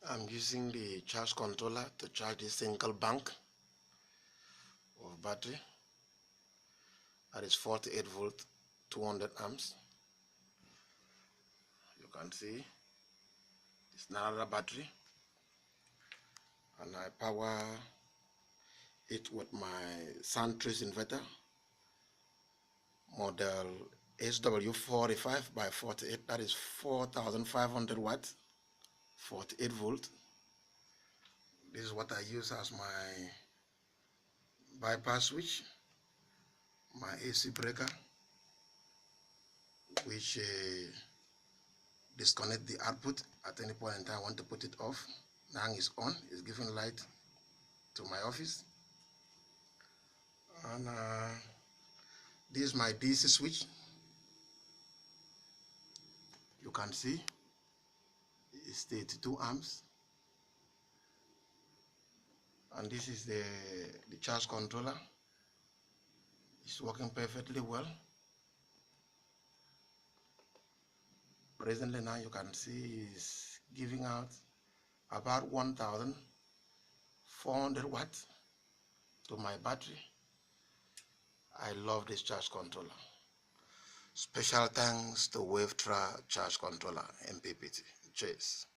I'm using the charge controller to charge this single bank of battery. That is 48 volt, 200 amps. You can see it's another battery, and I power it with my Suntrace inverter model SW45 by 48. That is 4,500 watts, 48 volt. This is what I use as my bypass switch, my AC breaker, which disconnect the output at any point in time. I want to put it off. Now it's on, it's giving light to my office. And this is my DC switch. You can see it's 32 amps. And this is the charge controller. It's working perfectly well. Presently now you can see it's giving out about 1,400 watts to my battery. I love this charge controller. Special thanks to Wavetra charge controller MPPT. Cheers.